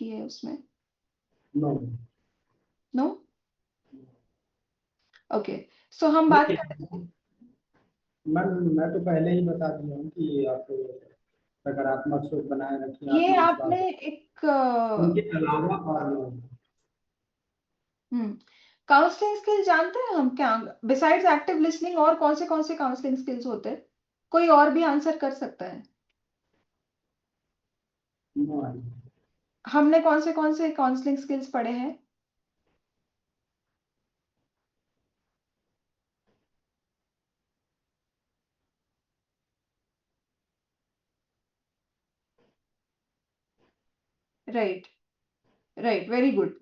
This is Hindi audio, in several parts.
की है उसमें? नो। नो। ओके, सो हम बात कर मैम मैं तो पहले ही बता दिया हूँ कि आप सकारात्मक सोच बनाए रखें, ये आत्मविश्वास। आपने एक उनके अलावा और काउंसलिंग स्किल जानते हैं हम क्या? बिसाइड्स एक्टिव लिसनिंग और कौन से काउंसलिंग स्किल्स होते हैं? कोई और भी आंसर कर सकता है? नो। हमने कौन से काउंसलिंग स्किल्स पढ़े हैं? Right, right, very good.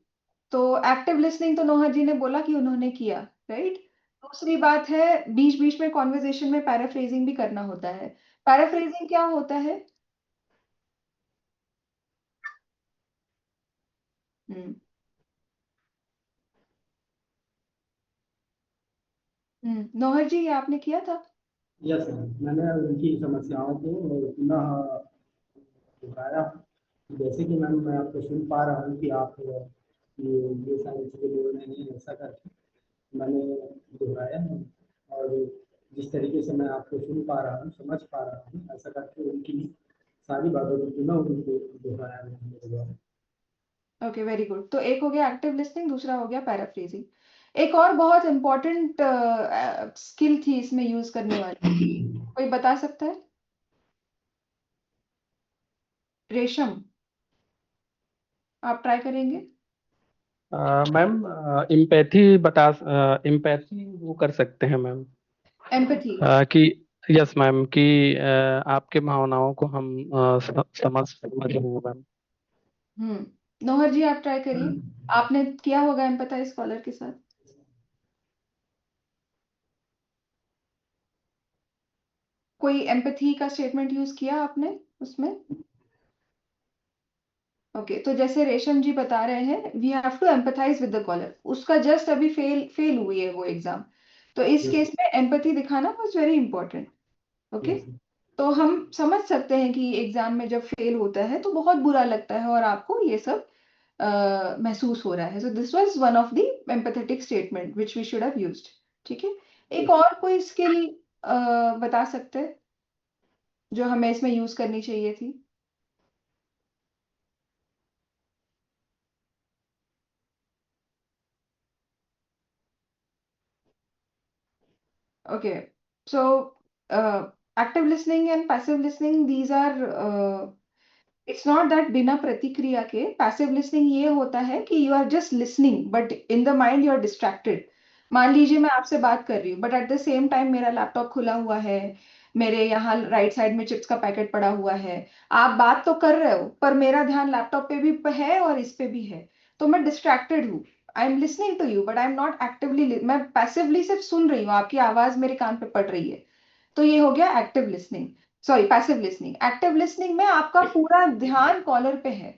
तो एक्टिव लिसनिंग तो नोहा जी ने बोला कि उन्होंने किया, राइट। दूसरी बात है, बीच बीच में कॉन्वर्जेशन में पैराफ्रेजिंग भी करना होता है। पैराफ्रेजिंग क्या होता है? हम्म। नोहर जी, ये आपने किया था? यस मैम, मैंने उनकी समस्याओं को पुनः दोहराया। जैसे कि मैम मैं आपको सुन पा रहा हूँ कि आप ये सारी चीज़ें बोल रहे हैं, ऐसा करके मैंने दोहराया है। और जिस तरीके से मैं आपको सुन पा रहा हूँ, समझ पा रहा हूँ, ऐसा करके उनकी सारी बातों को पुनः उनको दोहराया मैंने मेरे द्वारा। Okay, very good. तो एक हो गया एक्टिव लिसनिंग, दूसरा हो गया पैराफ्रेजिंग। एक और बहुत इंपॉर्टेंट स्किल थी इसमें यूज करने वाली, कोई बता सकता है? रेशम, आप ट्राई करेंगे? मैम इम्पैथी वो कर सकते हैं मैम। एम्पैथी। कि यस मैम कि आपके भावनाओं को हम समझ रहे हैं मैम। नोहर जी, आप ट्राई करिए। आपने किया होगा एम्पैथाइज स्कॉलर के साथ। कोई एम्पैथी का स्टेटमेंट यूज किया आपने उसमें? ओके, तो जैसे रेशम जी बता रहे हैं, we have to empathise with the caller. उसका जस्ट अभी फेल हुई है वो एग्जाम, तो इस केस में एम्पैथी दिखाना वाज वेरी इंपॉर्टेंट। ओके, तो हम समझ सकते हैं कि एग्जाम में जब फेल होता है तो बहुत बुरा लगता है और आपको ये सब महसूस हो रहा है। So this was one of the empathetic statement which we should have used. ठीक है, एक और कोई स्किल बता सकते हैं जो हमें इसमें यूज करनी चाहिए थी? Okay, so active listening and passive listening, these are it's not that बिना प्रतिक्रिया के। पैसिव लिसनिंग ये होता है कि you are just listening but in the mind you are distracted. मान लीजिए मैं आपसे बात कर रही हूँ but at the same time मेरा लैपटॉप खुला हुआ है, मेरे यहाँ राइट साइड में चिप्स का पैकेट पड़ा हुआ है। आप बात तो कर रहे हो पर मेरा ध्यान लैपटॉप पे भी है और इस पे भी है, तो मैं डिस्ट्रैक्टेड हूँ। I am listening to you but I am not actively, मैं पैसिवली सिर्फ सुन रही हूँ, आपकी आवाज मेरे कान पे पड़ रही है। तो ये हो गया active listening, sorry passive listening. Active listening में आपका पूरा ध्यान कॉलर पे है,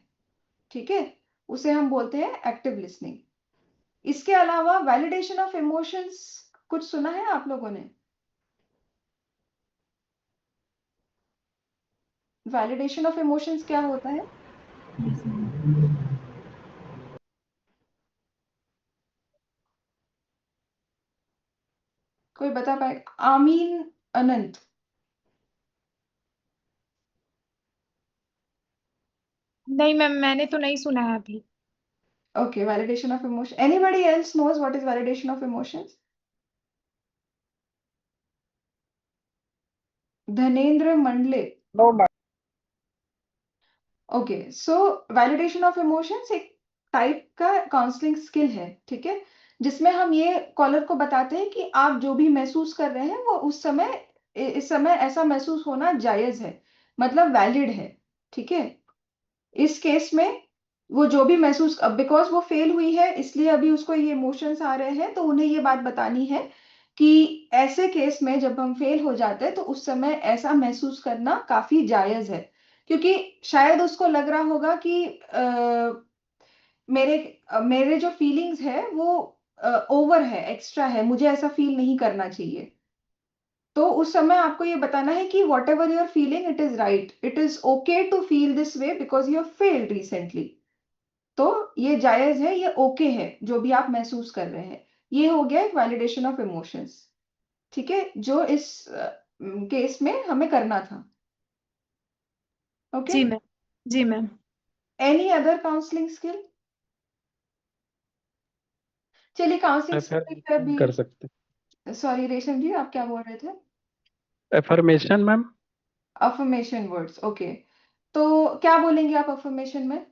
ठीक है, उसे हम बोलते हैं एक्टिव लिसनिंग। इसके अलावा वैलिडेशन ऑफ इमोशंस कुछ सुना है आप लोगों ने? वैलिडेशन ऑफ इमोशंस क्या होता है? कोई बता पाए? आमीन, अनंत। नहीं मैम, मैंने तो नहीं सुना है अभी। Okay, validation of emotion, anybody else knows what is validation of emotions? Dhanendra Mandle. No ma'am. Okay, so validation of emotions एक टाइप का काउंसलिंग स्किल है, ठीक है, जिसमें हम ये कॉलर को बताते हैं कि आप जो भी महसूस कर रहे हैं वो उस समय, इस समय ऐसा महसूस होना जायज है, मतलब वैलिड है। ठीक है, इस केस में वो जो भी महसूस, अब बिकॉज वो फेल हुई है इसलिए अभी उसको ये इमोशंस आ रहे हैं, तो उन्हें ये बात बतानी है कि ऐसे केस में जब हम फेल हो जाते हैं तो उस समय ऐसा महसूस करना काफी जायज है। क्योंकि शायद उसको लग रहा होगा कि मेरे मेरे जो फीलिंग्स है वो ओवर है, एक्स्ट्रा है, मुझे ऐसा फील नहीं करना चाहिए। तो उस समय आपको ये बताना है कि whatever you are feeling, it is right, it is okay to feel this way because you have failed recently. तो ये जायज है, ये ओके है जो भी आप महसूस कर रहे हैं। ये हो गया एक वैलिडेशन ऑफ इमोशंस, ठीक है, जो इस केस में हमें करना था। ओके। जी मैम। जी ma'am. Any other counselling skill? चलिए काउंसलिंग स्किल पर एफर्मेशन भी। कर सकते सॉरी रेशम जी, आप क्या बोल रहे थे? हैं। Affirmation ma'am. Affirmation words, okay. तो क्या बोलेंगे आप अफर्मेशन में,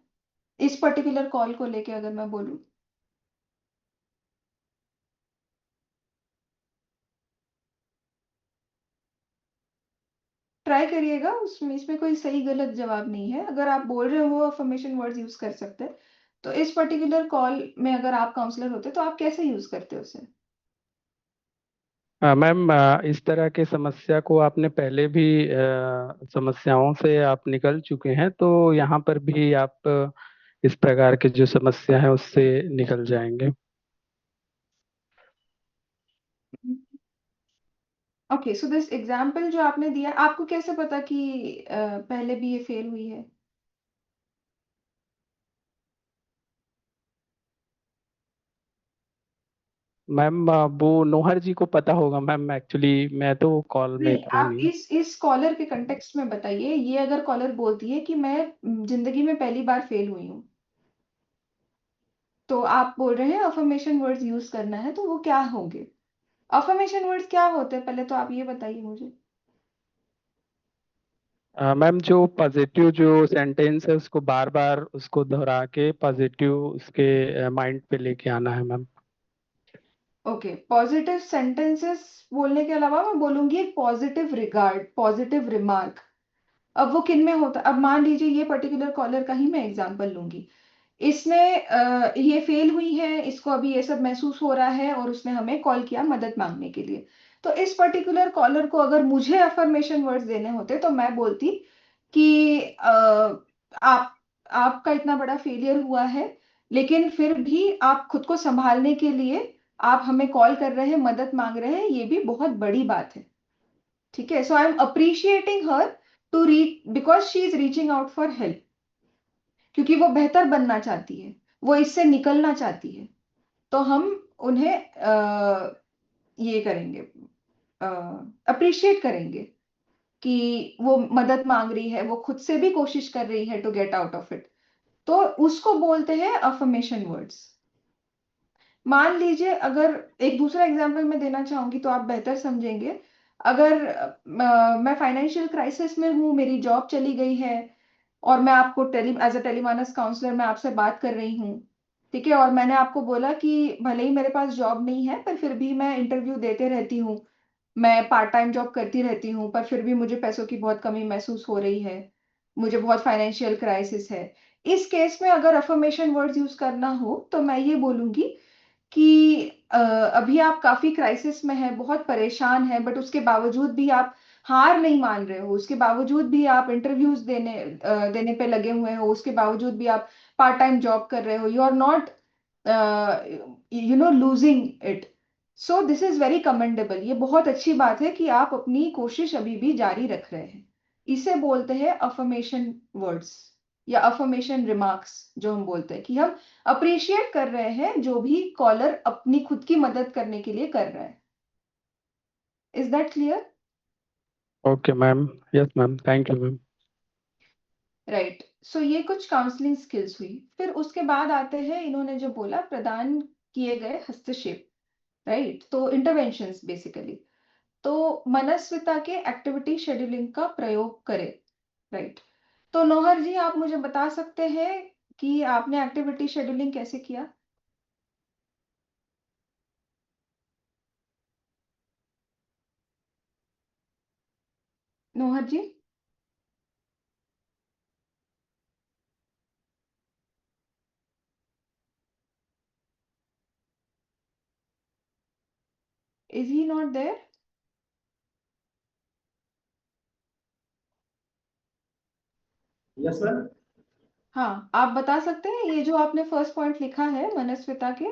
इस पर्टिकुलर कॉल को लेके अगर मैं बोलूं? ट्राई करिएगा, उसमें इसमें कोई सही गलत जवाब नहीं है। अगर आप बोल रहे हो अफर्मेशन वर्ड्स यूज कर सकते हैं, तो इस पर्टिकुलर कॉल में अगर आप काउंसलर होते तो आप कैसे यूज करते उसे? मैम, इस तरह की समस्या को आपने पहले भी समस्याओं से आप निकल चुके हैं, तो यहाँ पर भी आप इस प्रकार की जो समस्या है उससे निकल जाएंगे। ओके, सो दिस एग्जाम्पल जो आपने दिया, आपको कैसे पता कि पहले भी ये फेल हुई है? मैम, वो नोहर जी को पता होगा मैम, एक्चुअली मैं तो कॉल में नहीं, था आप नहीं। इस कॉलर के कंटेक्स्ट में बताइए। ये अगर कॉलर बोलती है कि मैं जिंदगी में पहली बार फेल हुई हूँ, तो आप बोल रहे हैं अफर्मेशन वर्ड्स यूज करना है, तो वो क्या होंगे? अफर्मेशन वर्ड्स क्या होते हैं, पहले तो आप ये बताइए मुझे। मैम, जो पॉजिटिव जो सेंटेंस है उसको बार बार उसको दोहरा के पॉजिटिव उसके माइंड पे लेके आना है मैम। ओके, पॉजिटिव सेंटेंसेस बोलने के अलावा मैं बोलूंगी एक पॉजिटिव रिगार्ड, पॉजिटिव रिमार्क। अब वो किन में होता, अब मान लीजिए ये पर्टिकुलर कॉलर का ही मैं एग्जांपल लूंगी। इसने ये फेल हुई है, इसको अभी ये सब महसूस हो रहा है, और उसने हमें कॉल किया मदद मांगने के लिए। तो इस पर्टिकुलर कॉलर को अगर मुझे अफर्मेशन वर्ड्स देने होते तो मैं बोलती कि आप आपका इतना बड़ा फेलियर हुआ है, लेकिन फिर भी आप खुद को संभालने के लिए आप हमें कॉल कर रहे हैं, मदद मांग रहे हैं, ये भी बहुत बड़ी बात है। ठीक है, so I am appreciating her to reach, because she is reaching out for help, क्योंकि वो बेहतर बनना चाहती है, वो इससे निकलना चाहती है। तो हम उन्हें ये करेंगे, अप्रिशिएट करेंगे कि वो मदद मांग रही है, वो खुद से भी कोशिश कर रही है to get out of it. तो उसको बोलते हैं अफर्मेशन वर्ड्स। मान लीजिए, अगर एक दूसरा एग्जांपल मैं देना चाहूंगी तो आप बेहतर समझेंगे। अगर मैं फाइनेंशियल क्राइसिस में हूँ, मेरी जॉब चली गई है, और मैं आपको एज अ टेलीमानस काउंसलर मैं आपसे बात कर रही हूँ, ठीक है, और मैंने आपको बोला कि भले ही मेरे पास जॉब नहीं है, पर फिर भी मैं इंटरव्यू देते रहती हूँ, मैं पार्ट टाइम जॉब करती रहती हूँ, पर फिर भी मुझे पैसों की बहुत कमी महसूस हो रही है, मुझे बहुत फाइनेंशियल क्राइसिस है। इस केस में अगर अफर्मेशन वर्ड्स यूज करना हो तो मैं ये बोलूंगी कि अभी आप काफी क्राइसिस में हैं, बहुत परेशान हैं, बट उसके बावजूद भी आप हार नहीं मान रहे हो, उसके बावजूद भी आप इंटरव्यूज देने पे लगे हुए हो, उसके बावजूद भी आप पार्ट टाइम जॉब कर रहे हो, you are not losing it. So this is very commendable, ये बहुत अच्छी बात है कि आप अपनी कोशिश अभी भी जारी रख रहे हैं। इसे बोलते हैं अफर्मेशन वर्ड्स, या अफर्मेशन रिमार्क्स, जो हम बोलते हैं कि हम अप्रिशिएट कर रहे हैं जो भी कॉलर अपनी खुद की मदद करने के लिए कर रहा है। Is that clear? Okay ma'am. Yes ma'am, thank you ma'am. Right, so ये कुछ काउंसलिंग स्किल्स हुई। फिर उसके बाद आते हैं, इन्होंने जो बोला, प्रदान किए गए हस्तक्षेप। राइट, तो इंटरवेंशंस बेसिकली। तो मनस्विता के एक्टिविटी शेड्यूलिंग का प्रयोग करें। राइट, तो नौहर जी आप मुझे बता सकते हैं कि आपने एक्टिविटी शेड्यूलिंग कैसे किया? Nauhar ji, is he not there? Yes ma'am. हाँ, आप बता सकते हैं ये जो आपने फर्स्ट पॉइंट लिखा है मनस्विता के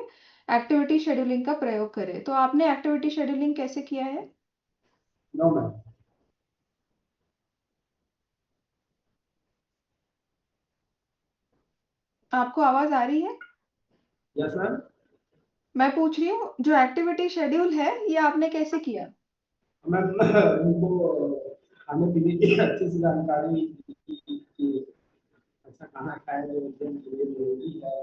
एक्टिविटी शेड्यूलिंग का प्रयोग करें, तो आपने एक्टिविटी शेड्यूलिंग कैसे किया है? No ma'am. आपको आवाज आ रही है? Yes ma'am. मैं पूछ रही हूँ जो एक्टिविटी शेड्यूल है ये आपने कैसे किया? मैम उनको खाने पीने की अच्छी से जानकारी दी कि अच्छा खाना खाए जो उद्यम के लिए जरूरी है,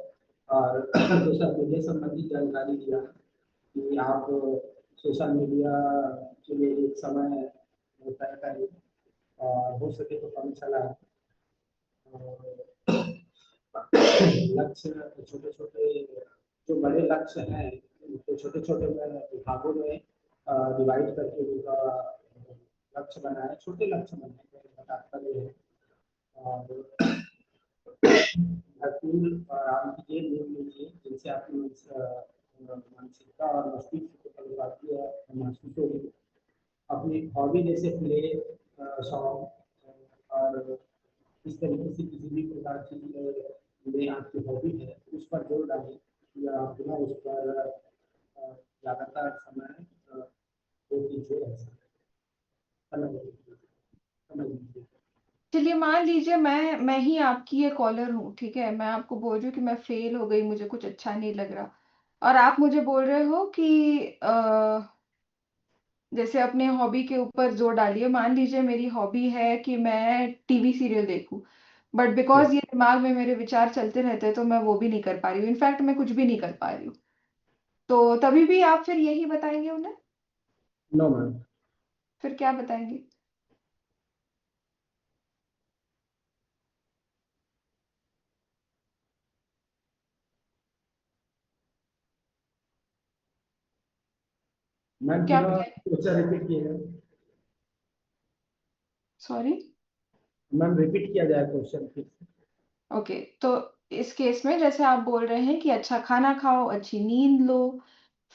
और सोशल मीडिया संबंधी जानकारी दिया कि आप सोशल मीडिया के लिए एक समय तय करें, और हो सके तो कम चलाएं, और लक्ष्य छोटे छोटे, जो बड़े लक्ष्य हैं उनको छोटे छोटे में भागों में डिवाइड करके उनका लक्ष्य बनाए, छोटे लक्ष्य बनाए, कहने का तात्पर्य है। और भरपूर आराम कीजिए, नींद लीजिए, जिनसे आपकी मानसिकता और मस्तिष्क को तरोताजा महसूस होगी। अपनी हॉबी जैसे प्ले, सॉन्ग, और इस तरीके से किसी भी प्रकार की में आपकी हॉबी है उस पर जोर डालें, या बिना उस पर ज़्यादातर समय वो कीजिए, ऐसा समझ लीजिए, समझ लीजिए। चलिए मान लीजिए मैं ही आपकी ये कॉलर हूँ, ठीक है, मैं आपको बोल रही हूँ कि मैं फेल हो गई, मुझे कुछ अच्छा नहीं लग रहा, और आप मुझे बोल रहे हो कि जैसे अपने हॉबी के ऊपर जोर डालिए। मान लीजिए मेरी हॉबी है कि मैं टीवी सीरियल देखूं, बट बिकॉज ये दिमाग में मेरे विचार चलते रहते हैं तो मैं वो भी नहीं कर पा रही हूँ, इनफैक्ट मैं कुछ भी नहीं कर पा रही हूँ। तो तभी भी आप फिर यही बताएंगे उन्हें? No ma'am. फिर क्या बताएंगे? मैम क्या पूरा बताएंगे? क्वेश्चन रिपीट कीजिएगा। सॉरी। मैम रिपीट किया जाए क्वेश्चन फिर से। ओके, तो इस केस में जैसे आप बोल रहे हैं कि अच्छा खाना खाओ, अच्छी नींद लो,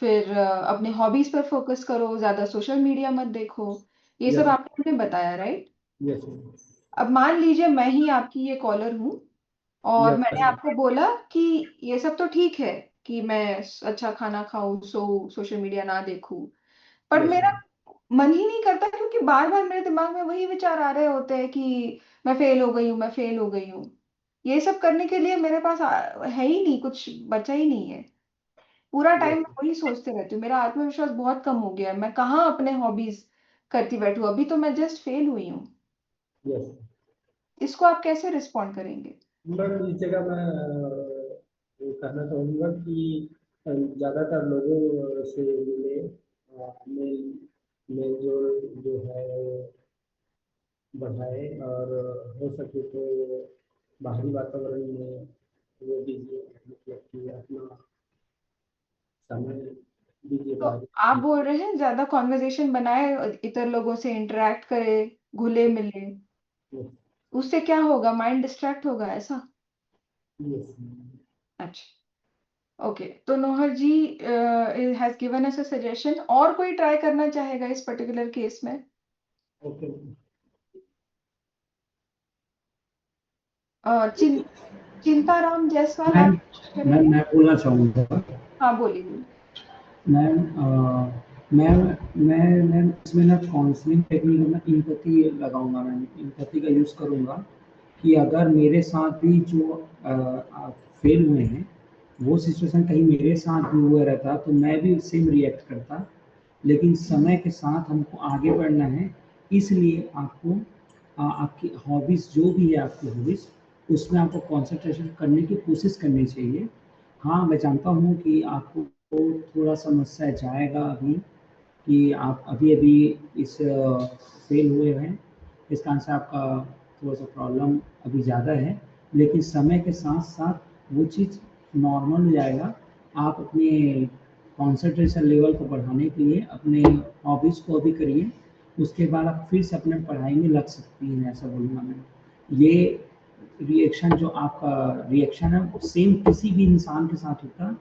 फिर अपने हॉबीज पर फोकस करो, ज्यादा सोशल मीडिया मत देखो, ये सब यस। आपने हमें बताया, राइट? यस। अब मान लीजिए मैं ही आपकी ये कॉलर हूँ और मैंने यस। आपको बोला कि ये सब तो ठीक है कि मैं अच्छा खाना खाऊं, सोशल मीडिया ना देखूं, पर यस। मेरा मन ही नहीं करता क्योंकि बार बार मेरे दिमाग में वही विचार आ रहे होते हैं कि मैं फेल हो गई हूँ, मैं फेल हो गई हूँ। ये सब करने के लिए मेरे पास है ही नहीं, कुछ बचा ही नहीं है। पूरा टाइम यस। मैं वही सोचते रहती हूँ, मेरा आत्मविश्वास बहुत कम हो गया है, मैं कहाँ अपने हॉबीज करती बैठूं, अभी तो मैं जस्ट फेल हुई हूँ। यस। इसको आप कैसे रिस्पॉन्ड करेंगे? मैम इस जगह मैं ये कहना चाहूँगा कि ज़्यादातर लोगों से मिले, मेल मेल जोल जो है बढ़ाए, और हो सके तो बाहरी वातावरण में वो दीजिए, मतलब कि अपना समय दीजिए तो बाहरी। आप बोल रहे हैं ज्यादा कॉन्वर्जेशन बनाए, इतर लोगों से इंटरेक्ट करे, घुले मिले, यस। उससे क्या होगा? माइंड डिस्ट्रैक्ट होगा, ऐसा? यस। अच्छा, ओके। तो Nohar ji has given us a suggestion, और कोई ट्राई करना चाहेगा इस पर्टिकुलर केस में? ओके। चिं, चिंताराम जायसवाल, मैम आप कुछ करेंगे? मैं बोलना चाहूँगा। हाँ, बोलिए बोलिए। मैम मैम मैम इसमें ना काउंसलिंग टेक्निक में इम्पैथी लगाऊंगा, मैं इम्पैथी का यूज़ करूँगा कि अगर मेरे साथ भी जो फेल हुए हैं वो सिचुएशन कहीं मेरे साथ भी हुआ रहता तो मैं भी सेम रिएक्ट करता। लेकिन समय के साथ हमको आगे बढ़ना है, इसलिए आपको आपकी हॉबीज़ जो भी है, आपकी हॉबीज़ उसमें आपको कंसंट्रेशन करने की कोशिश करनी चाहिए। हाँ, मैं जानता हूँ कि आपको थोड़ा समस्या जाएगा अभी, कि आप अभी-अभी इस फेल हुए हैं, इस कारण से आपका थोड़ा-सा प्रॉब्लम अभी ज़्यादा है, लेकिन समय के साथ-साथ वो चीज़ नॉर्मल हो जाएगा। आप अपने कॉन्सन्ट्रेशन लेवल को बढ़ाने के लिए अपने हॉबीज़ को अभी करिए, उसके बाद आप फिर से अपने पढ़ाई में लग सकती हैं, ऐसा बोलूँगा मैं। ये रिएक्शन जो आपका रिएक्शन है, वो सेम किसी भी इंसान के साथ होता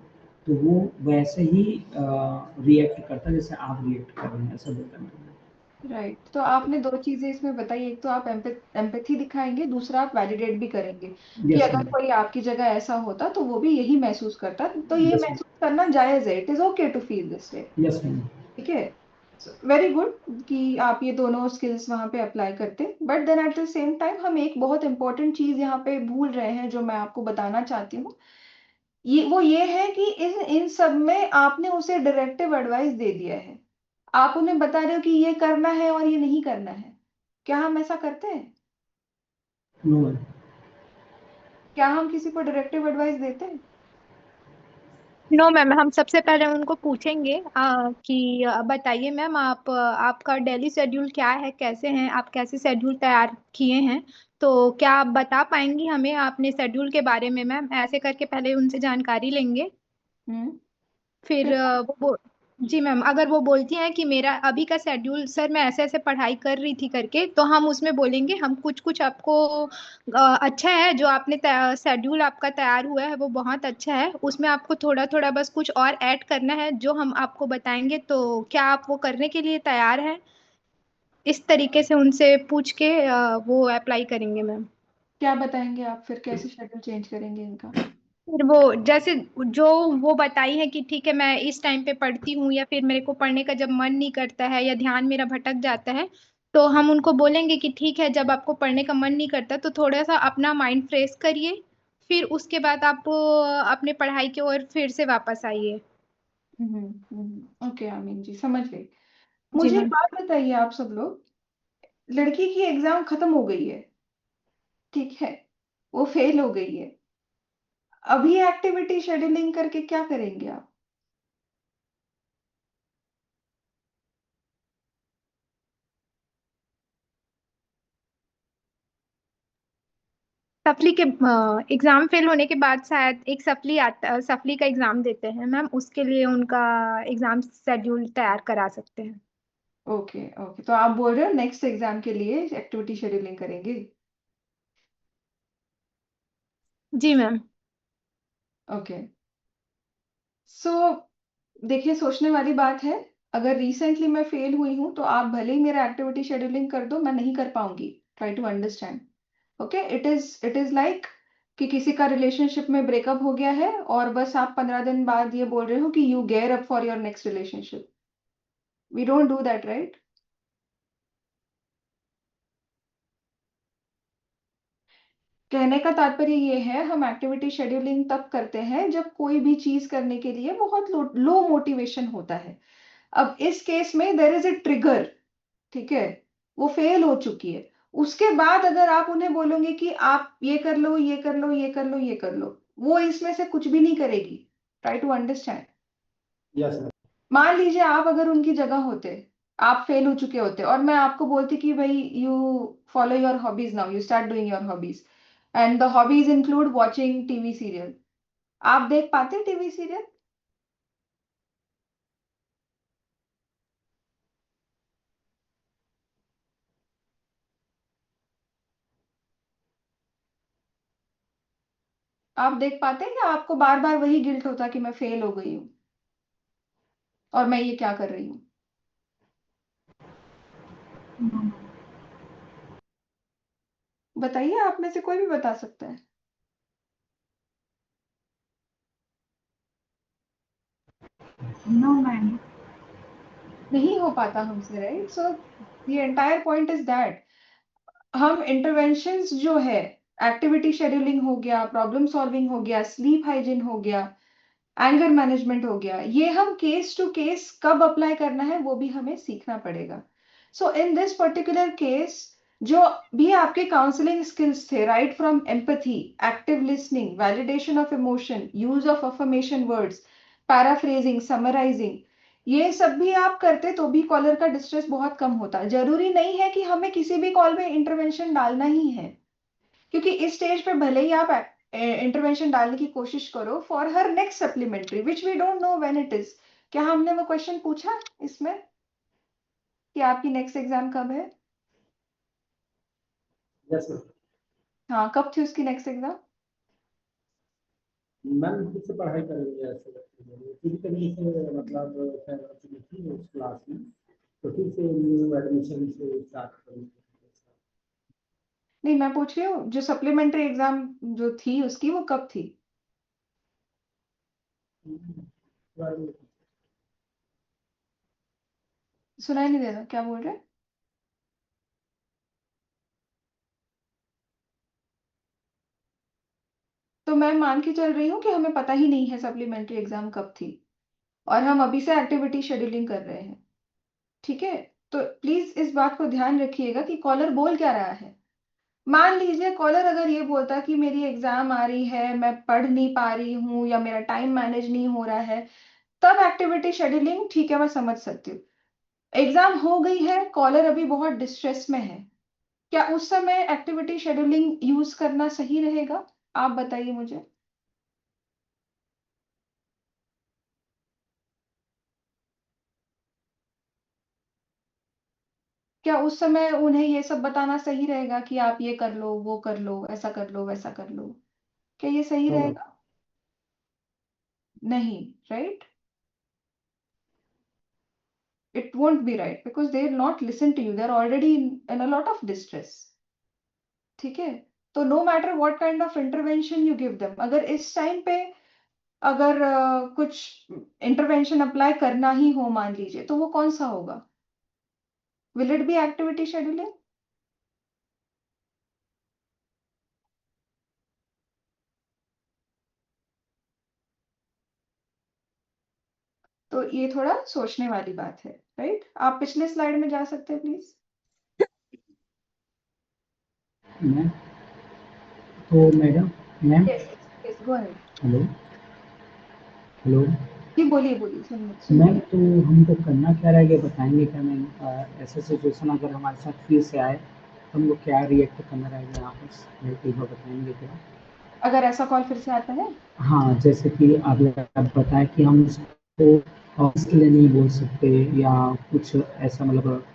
तो वो वैसे ही रिएक्ट करता जैसे आप रिएक्ट कर रहे हैं, ऐसा बोलता मैं। राइट, तो आपने दो चीजें इसमें बताई, एक तो आप एम्पैथी दिखाएंगे, दूसरा आप वैलिडेट भी करेंगे कि यस अगर मैम। कोई आपकी जगह ऐसा होता तो वो भी यही महसूस करता, तो ये यस मैम। महसूस करना जायज है, it is okay to feel this way. Yes ma'am. ठीक है। वेरी गुड कि आप ये दोनों स्किल्स वहां पे अप्लाई करते, but then at the same time हम एक बहुत इंपॉर्टेंट चीज यहाँ पे भूल रहे हैं जो मैं आपको बताना चाहती हूँ। ये है कि इन इन सब में आपने उसे डायरेक्टिव एडवाइस दे दिया है। आप उन्हें बता रहे हो कि ये करना है और ये नहीं करना है। क्या हम ऐसा करते हैं? No ma'am. क्या हम किसी को डायरेक्टिव एडवाइस देते हैं? नो मैम, हम सबसे पहले उनको पूछेंगे कि बताइए मैम, आपका डेली शेड्यूल क्या है, कैसे हैं आप, कैसे शेड्यूल तैयार किए हैं। तो क्या आप बता पाएंगी हमें अपने शेड्यूल के बारे में मैम? ऐसे करके पहले उनसे जानकारी लेंगे। हम्म। फिर फिर जी मैम, अगर वो बोलती हैं कि मेरा अभी का शेड्यूल सर मैं ऐसे ऐसे पढ़ाई कर रही थी करके, तो हम उसमें बोलेंगे हम कुछ कुछ आपको अच्छा है जो आपने शेड्यूल आपका तैयार हुआ है वो बहुत अच्छा है, उसमें आपको थोड़ा थोड़ा बस कुछ और ऐड करना है जो हम आपको बताएंगे, तो क्या आप वो करने के लिए तैयार हैं? इस तरीके से उनसे पूछ के वो अप्लाई करेंगे मैम। क्या बताएंगे आप, फिर कैसे शेड्यूल चेंज करेंगे इनका? फिर वो जैसे जो वो बताई है कि ठीक है मैं इस टाइम पे पढ़ती हूँ, या फिर मेरे को पढ़ने का जब मन नहीं करता है या ध्यान मेरा भटक जाता है, तो हम उनको बोलेंगे कि ठीक है जब आपको पढ़ने का मन नहीं करता तो थोड़ा सा अपना माइंड फ्रेश करिए, फिर उसके बाद आप अपने पढ़ाई की ओर फिर से वापस आइए। ओके आमीन जी, समझ गई। जी मुझे एक मैम। बात बताइए आप सब लोग, लड़की की एग्जाम खत्म हो गई है, ठीक है, वो फेल हो गई है, अभी एक्टिविटी शेड्यूलिंग करके क्या करेंगे आप? सप्ली के एग्जाम फेल होने के बाद शायद एक सप्ली आता, सप्ली का एग्जाम देते हैं मैम, उसके लिए उनका एग्जाम शेड्यूल तैयार करा सकते हैं। ओके ओके, तो आप बोल रहे हो नेक्स्ट एग्जाम के लिए एक्टिविटी शेड्यूलिंग करेंगे? जी मैम। ओके। सो देखिए, सोचने वाली बात है। अगर रिसेंटली मैं फेल हुई हूं तो आप भले ही मेरा एक्टिविटी शेड्यूलिंग कर दो, मैं नहीं कर पाऊंगी। Try to understand. Okay, it is like कि किसी का रिलेशनशिप में ब्रेकअप हो गया है और बस आप 15 दिन बाद ये बोल रहे हो कि you gear up for your next relationship. We don't do that, right? कहने का तात्पर्य ये है, हम एक्टिविटी शेड्यूलिंग तब करते हैं जब कोई भी चीज करने के लिए बहुत लो मोटिवेशन होता है। अब इस केस में देर इज ए ट्रिगर, ठीक है, वो फेल हो चुकी है। उसके बाद अगर आप उन्हें बोलोगे कि आप ये कर लो, ये कर लो, ये कर लो, ये कर लो, वो इसमें से कुछ भी नहीं करेगी। Try to understand. Yes ma'am. मान लीजिए आप अगर उनकी जगह होते, आप फेल हो चुके होते और मैं आपको बोलती कि भाई you follow your hobbies, now you start doing your hobbies, and the hobbies include watching TV serial. आप देख पाते टीवी सीरियल? आप देख पाते हैं, या आपको बार बार वही गिल्ट होता कि मैं फेल हो गई हूँ और मैं ये क्या कर रही हूँ? बताइए, आप में से कोई भी बता सकता है। No ma'am. नहीं हो पाता हमसे, right? So the entire point is that हम इंटरवेंशंस जो है, एक्टिविटी शेड्यूलिंग हो गया, प्रॉब्लम सॉल्विंग हो गया, स्लीप हाइजीन हो गया, एंगर मैनेजमेंट हो गया, ये हम केस टू केस कब अप्लाई करना है वो भी हमें सीखना पड़ेगा। So in this particular case, जो भी आपके काउंसलिंग स्किल्स थे, right from empathy, active listening, validation of emotion, use of affirmation words, paraphrasing, summarising, ये सब भी आप करते तो भी कॉलर का डिस्ट्रेस बहुत कम होता। जरूरी नहीं है कि हमें किसी भी कॉल में इंटरवेंशन डालना ही है, क्योंकि इस स्टेज पे भले ही आप इंटरवेंशन डालने की कोशिश करो for her next supplementary which we don't know when it is. क्या हमने वो क्वेश्चन पूछा इसमें कि आपकी नेक्स्ट एग्जाम कब है? Yes ma'am. हाँ, कब थी उसकी नेक्स्ट एग्जाम? मैम खुद से पढ़ाई करेंगे ऐसे पूरी तरीके से, मतलब फेल हो चुकी थी उस क्लास में, तो फिर से न्यू एडमिशन से स्टार्ट करेंगे। नहीं, मैं पूछ रही हूँ जो सप्लीमेंट्री एग्जाम जो थी उसकी वो कब थी? सुनाई नहीं दे रहा, क्या बोल रहे? तो मैं मान के चल रही हूँ कि हमें पता ही नहीं है सप्लीमेंट्री एग्जाम कब थी, और हम अभी से एक्टिविटी शेड्यूलिंग कर रहे हैं। ठीक है, तो प्लीज इस बात को ध्यान रखिएगा कि कॉलर बोल क्या रहा है। मान लीजिए कॉलर अगर ये बोलता कि मेरी एग्जाम आ रही है, मैं पढ़ नहीं पा रही हूँ, या मेरा टाइम मैनेज नहीं हो रहा है, तब एक्टिविटी शेड्यूलिंग ठीक है, मैं समझ सकती हूँ। एग्जाम हो गई है, कॉलर अभी बहुत डिस्ट्रेस में है, क्या उस समय एक्टिविटी शेड्यूलिंग यूज करना सही रहेगा? आप बताइए मुझे। क्या उस समय उन्हें ये सब बताना सही रहेगा कि आप ये कर लो, वो कर लो, ऐसा कर लो, वैसा कर लो? क्या ये सही रहेगा? नहीं, right? It won't be right because they will not listen to you. They're already in a lot of distress. ठीक है, तो no matter what kind of intervention you give them, अगर इस टाइम पे अगर कुछ इंटरवेंशन अप्लाई करना ही हो मान लीजिए, तो वो कौन सा होगा? Will it be activity scheduling? तो ये थोड़ा सोचने वाली बात है, राइट? आप पिछले स्लाइड में जा सकते हैं प्लीज। मैम, तो madam ma'am yes yes, go ahead. Hello hello जी बोलिए बोलिए, सुन मैम, रही तो हमको करना क्या रहेगा, बताएंगे क्या मैम? ऐसा सिचुएशन अगर हमारे साथ फिर से आए तो हमको क्या रिएक्ट करना रहेगा यहाँ पर, मेरे को एक बार बताएंगे क्या? अगर ऐसा कॉल फिर से आता है? हाँ, जैसे कि आप बताएं कि हम उसको ऑफिस के लिए नहीं बोल सकते या कुछ ऐसा, मतलब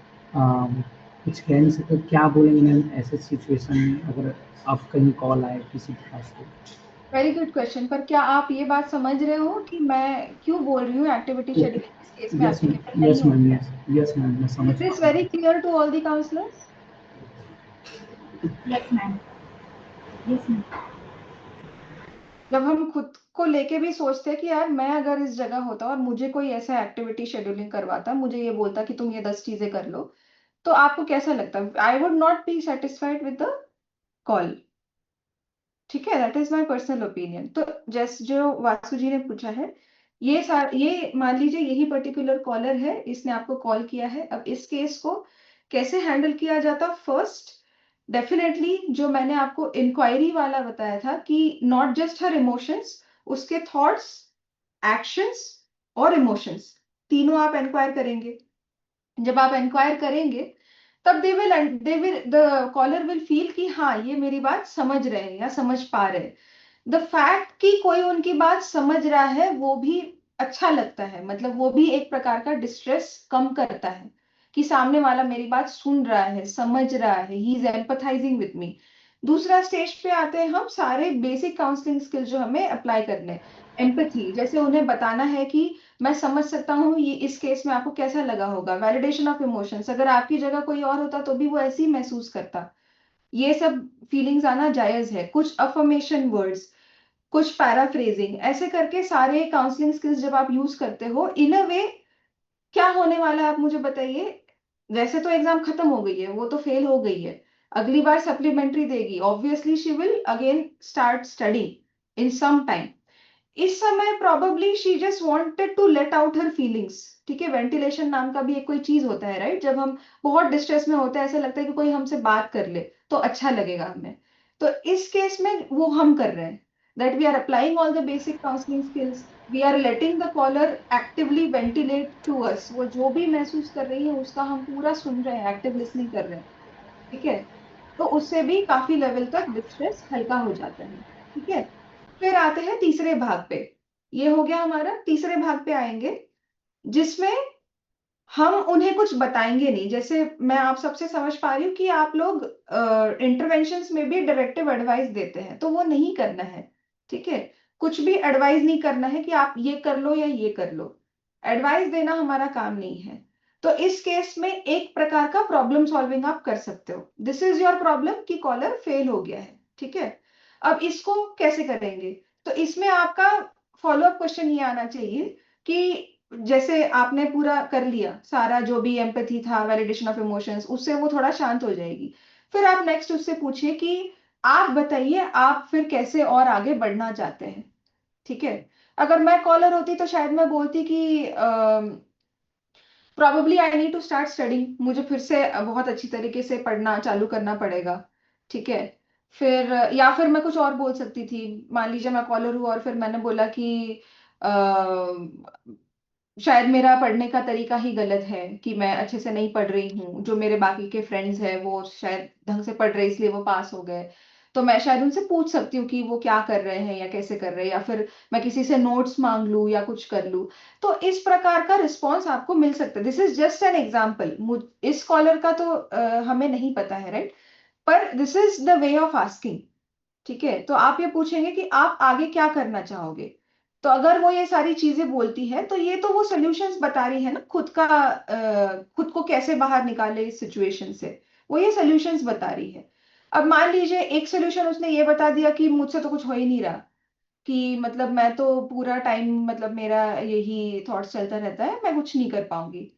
कुछ कह नहीं सकते, क्या बोलेंगे मैम ऐसे सिचुएशन में अगर आप कहीं कॉल आए किसी के पास तो? वेरी गुड क्वेश्चन, पर क्या आप ये बात समझ रहे हो कि मैं क्यों बोल रही हूँ एक्टिविटी ओके, शेड्यूलिंग इस केस में यस एप्लीकेबल मैम, नहीं यस मैम, होता? यस मैम, मैं समझ इज दिस पा रहा वेरी हूँ। Clear to all the counsellors? Yes ma'am, yes ma'am. जब हम खुद को लेके भी सोचते हैं कि यार मैं अगर इस जगह होता और मुझे कोई ऐसा एक्टिविटी शेड्यूलिंग करवाता, मुझे ये बोलता कि तुम ये 10 चीजें कर लो, तो आपको कैसा लगता? I would not be satisfied with the call. ठीक है, that is my personal opinion. तो जैसे जो वासु जी ने पूछा है, ये मान लीजिए यही पर्टिकुलर कॉलर है, इसने आपको कॉल किया है। अब इस केस को कैसे हैंडल किया जाता? फर्स्ट, डेफिनेटली जो मैंने आपको इंक्वायरी वाला बताया था कि नॉट जस्ट हर इमोशंस, उसके थॉट्स, एक्शंस और इमोशंस, तीनों आप इंक्वायर करेंगे। जब आप इंक्वायर करेंगे तब they will the caller will feel कि हाँ ये मेरी बात समझ रहे हैं या समझ पा रहे हैं। द फैक्ट कि कोई उनकी बात समझ रहा है वो भी अच्छा लगता है, मतलब वो भी एक प्रकार का डिस्ट्रेस कम करता है कि सामने वाला मेरी बात सुन रहा है, समझ रहा है, he is empathising with me. दूसरा स्टेज पे आते हैं हम सारे बेसिक काउंसलिंग स्किल्स जो हमें अप्लाई करने हैं। एम्पैथी, जैसे उन्हें बताना है कि मैं समझ सकता हूँ ये इस केस में आपको कैसा लगा होगा। वैलिडेशन ऑफ इमोशंस, अगर आपकी जगह कोई और होता तो भी वो ऐसे ही महसूस करता। ये सब फीलिंग्स आना जायज है। कुछ अफर्मेशन वर्ड्स, कुछ पैराफ्रेजिंग, ऐसे करके सारे काउंसलिंग स्किल्स जब आप यूज करते हो इन अ वे, क्या होने वाला है आप मुझे बताइए। वैसे तो एग्जाम खत्म हो गई है, वो तो फेल हो गई है, अगली बार सप्लीमेंट्री देगी, obviously she will again start study in some time. इस समय probably she just wanted to let out her feelings. ठीक है, वेंटिलेशन नाम का भी एक कोई चीज होता है, राइट? जब हम बहुत डिस्ट्रेस में होते हैं, ऐसा लगता है कि कोई हमसे बात कर ले तो अच्छा लगेगा हमें। तो इस केस में वो हम कर रहे हैं, that we are applying all the basic counselling skills, we are letting the caller actively ventilate to us. वो जो भी महसूस कर रही है उसका हम पूरा सुन रहे हैं, एक्टिव लिसनिंग कर रहे हैं। ठीक है, तो उससे भी काफी लेवल तक डिस्ट्रेस हल्का हो जाता है। ठीक है, फिर आते हैं तीसरे भाग पे। ये हो गया हमारा, तीसरे भाग पे आएंगे जिसमें हम उन्हें कुछ बताएंगे नहीं। जैसे मैं आप सबसे समझ पा रही हूँ कि आप लोग इंटरवेंशंस में भी डायरेक्टिव एडवाइस देते हैं, तो वो नहीं करना है। ठीक है, कुछ भी एडवाइस नहीं करना है कि आप ये कर लो या ये कर लो, एडवाइस देना हमारा काम नहीं है। तो इस केस में एक प्रकार का प्रॉब्लम सॉल्विंग आप कर सकते हो। दिस इज योर प्रॉब्लम कि कॉलर फेल हो गया है। ठीक है, अब इसको कैसे करेंगे? तो इसमें आपका फॉलोअप क्वेश्चन ये आना चाहिए कि जैसे आपने पूरा कर लिया सारा जो भी एम्पैथी था, वैलिडेशन ऑफ इमोशंस, उससे वो थोड़ा शांत हो जाएगी। फिर आप नेक्स्ट उससे पूछिए कि आप बताइए आप फिर कैसे और आगे बढ़ना चाहते हैं। ठीक है। अगर मैं कॉलर होती तो शायद मैं बोलती कि probably I need to start studying, मुझे फिर से बहुत अच्छी तरीके से पढ़ना चालू करना पड़ेगा। ठीक है। फिर या फिर मैं कुछ और बोल सकती थी। मान लीजिए मैं कॉलर हूँ और फिर मैंने बोला कि शायद मेरा पढ़ने का तरीका ही गलत है, कि मैं अच्छे से नहीं पढ़ रही हूँ, जो मेरे बाकी के फ्रेंड्स हैं वो शायद ढंग से पढ़ रहे इसलिए वो पास हो गए। तो मैं शायद उनसे पूछ सकती हूँ कि वो क्या कर रहे हैं या कैसे कर रहे हैं, या फिर मैं किसी से नोट्स मांग लूँ या कुछ कर लूँ। तो इस प्रकार का रिस्पॉन्स आपको मिल सकता है। This is just an example. इस कॉलर का तो हमें नहीं पता है, राइट? पर this is the way of asking. ठीक है। तो आप ये पूछेंगे कि आप आगे क्या करना चाहोगे। तो अगर वो ये सारी चीजें बोलती है तो ये तो वो सॉल्यूशंस बता रही है ना, खुद का खुद को कैसे बाहर निकाले इस सिचुएशन से, वो ये सॉल्यूशंस बता रही है। अब मान लीजिए एक सॉल्यूशन उसने ये बता दिया कि मुझसे तो कुछ हो ही नहीं रहा, कि मतलब मैं तो पूरा टाइम मतलब मेरा यही थॉट्स चलता रहता है, मैं कुछ नहीं कर पाऊंगी।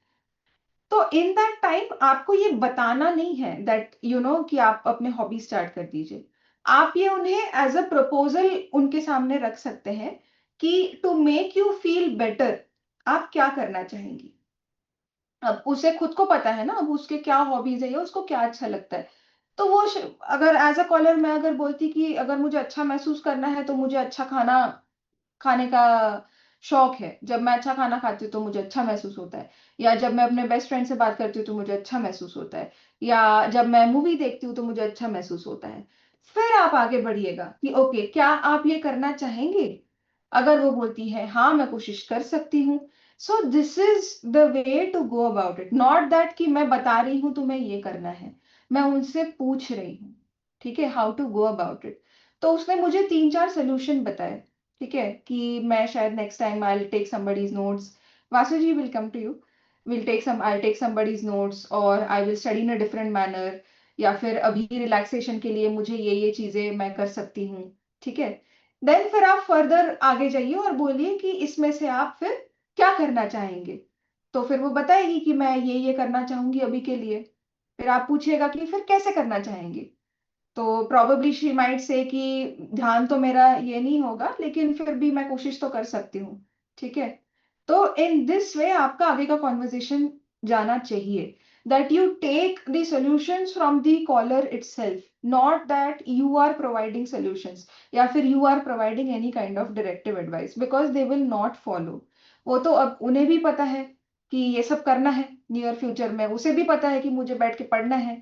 तो इन दैट टाइम आपको ये बताना नहीं है दैट कि आप अपने हॉबी स्टार्ट कर दीजिए। आप ये उन्हें एज अ प्रपोजल उनके सामने रख सकते हैं कि to make you feel better आप क्या करना चाहेंगी। अब उसे खुद को पता है ना, अब उसके क्या हॉबीज है या उसको क्या अच्छा लगता है। तो वो अगर एज अ कॉलर मैं अगर बोलती कि अगर मुझे अच्छा महसूस करना है तो मुझे अच्छा खाना खाने का शौक है, जब मैं अच्छा खाना खाती हूँ तो मुझे अच्छा महसूस होता है, या जब मैं अपने बेस्ट फ्रेंड से बात करती हूँ तो मुझे अच्छा महसूस होता है, या जब मैं मूवी देखती हूँ तो मुझे अच्छा महसूस होता है। फिर आप आगे बढ़िएगा कि ओके क्या आप ये करना चाहेंगे। अगर वो बोलती है हाँ मैं कोशिश कर सकती हूँ, so this is the way to go about it, not that कि मैं बता रही हूँ तुम्हें ये करना है, मैं उनसे पूछ रही हूँ। ठीक है, how to go about it. तो उसने मुझे 3-4 सोल्यूशन बताए। ठीक है, कि मैं शायद next time I will take somebody's notes, Vasu ji will come to you, will take some I take somebody's notes और I will study in a different manner, या फिर अभी रिलैक्सेशन के लिए मुझे ये चीजें मैं कर सकती हूँ। ठीक है। देन फिर आप फर्दर आगे जाइए और बोलिए कि इसमें से आप फिर क्या करना चाहेंगे। तो फिर वो बताएगी कि मैं ये करना चाहूंगी अभी के लिए। फिर आप पूछिएगा कि फिर कैसे करना चाहेंगे। तो प्रोबेबली शी माइट से कि ध्यान तो मेरा ये नहीं होगा लेकिन फिर भी मैं कोशिश तो कर सकती हूँ। ठीक है। तो इन दिस वे आपका आगे का कॉन्वर्जेशन जाना चाहिए, that you take the solutions from the caller itself, not that you are providing solutions या फिर you are providing any kind of directive advice, because they will not follow। वो तो अब उन्हें भी पता है कि ये सब करना है नियर फ्यूचर में, उसे भी पता है कि मुझे बैठ के पढ़ना है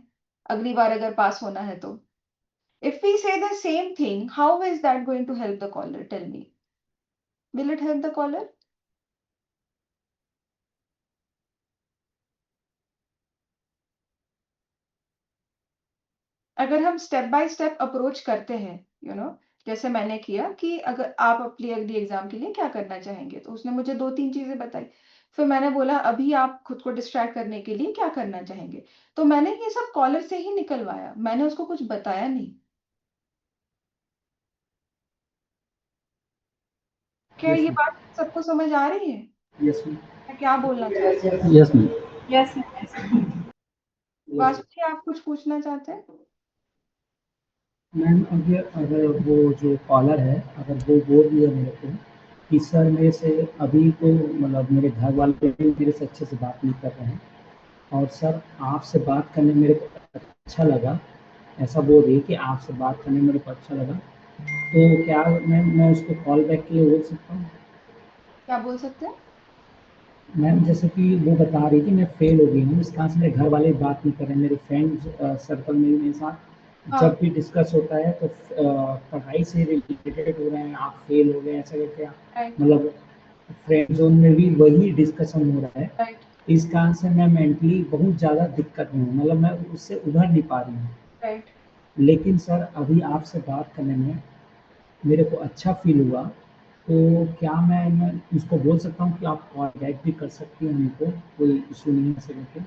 अगली बार अगर पास होना है तो। If we say the same thing, how is that going to help the caller? Tell me. Will it help the caller? अगर हम स्टेप बाय स्टेप अप्रोच करते हैं, जैसे मैंने किया कि अगर आप अपनी अगली एग्जाम के लिए क्या करना चाहेंगे, तो उसने मुझे 2-3 चीजें बताई। फिर मैंने बोला अभी आप खुद को डिस्ट्रैक्ट करने के लिए क्या करना चाहेंगे। तो मैंने ये सब कॉलर से ही निकलवाया, मैंने उसको कुछ बताया नहीं। क्या यस ये मैम। बात सबको समझ आ रही है? Yes ma'am. मैं क्या बोलना चाहती यस मैम। हूँ? वासु जी आप कुछ पूछना चाहते हैं? मैम अगर अगर वो जो कॉलर है अगर वो बोल रही है मेरे को कि सर मेरे से अभी तो मतलब मेरे घर वाले भी मेरे से अच्छे से बात नहीं कर रहे हैं और सर आपसे बात करने में मेरे को अच्छा लगा, ऐसा बोल रही है कि आपसे बात करने में मेरे को अच्छा लगा, तो क्या मैं उसको कॉल बैक के लिए बोल सकता हूँ? क्या बोल सकते हैं? मैम जैसे कि वो बता रही थी मैं फेल हो गई हूँ, इस कारण से मेरे घर वाले बात नहीं कर रहे हैं, मेरे फ्रेंड सर्कल में भी मेरे साथ हाँ, जब भी डिस्कस होता है तो पढ़ाई से रिलेटेड हो रहे हैं, आप फेल हो गए ऐसा करके राइट, मतलब फ्रेंड जोन में भी वही डिस्कशन हो रहा है। राइट, इस कारण से मैं मेंटली बहुत ज़्यादा दिक्कत में हूँ, मतलब मैं उससे उभर नहीं पा रही हूँ। राइट। लेकिन सर अभी आपसे बात करने में मेरे को अच्छा फ़ील हुआ, तो क्या मैं उसको बोल सकता हूँ कि आप कॉल बैक भी कर सकती हैं हमको, कोई इश्यू नहीं है ऐसे करके,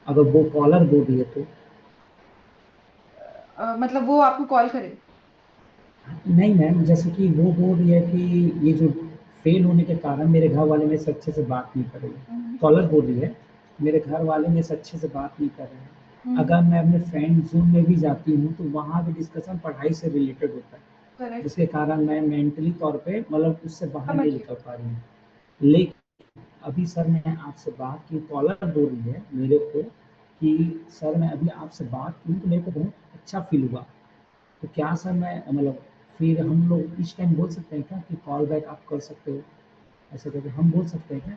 अगर वो कॉलर बोल रही है तो? मतलब वो आपको कॉल करे? नहीं मैम, जैसे कि वो बोल रही है कि ये जो फेल होने के कारण मेरे घर वाले मेरे से अच्छे से बात नहीं कर रहे हैं। कॉलर बोल रही है मेरे घर वाले मेरे से अच्छे से बात नहीं कर रहे हैं। अगर मैं अपने फ्रेंड जोन में भी जाती हूँ तो वहाँ भी डिस्कशन पढ़ाई से रिलेटेड होता है, करेक्ट, जिसके कारण मैं मेंटली तौर पे मतलब उससे बाहर समझ नहीं गई। निकल पा रही हूँ। लेकिन अभी सर मैं आपसे बात की, कॉलर बोल रही है मेरे को कि सर मैं अभी आपसे बात की तो मेरे को बहुत अच्छा फील हुआ। तो क्या सर मैं मतलब फिर हम लोग इस टाइम बोल सकते हैं क्या कि कॉल बैक आप कर सकते हो, ऐसे करके हम बोल सकते हैं क्या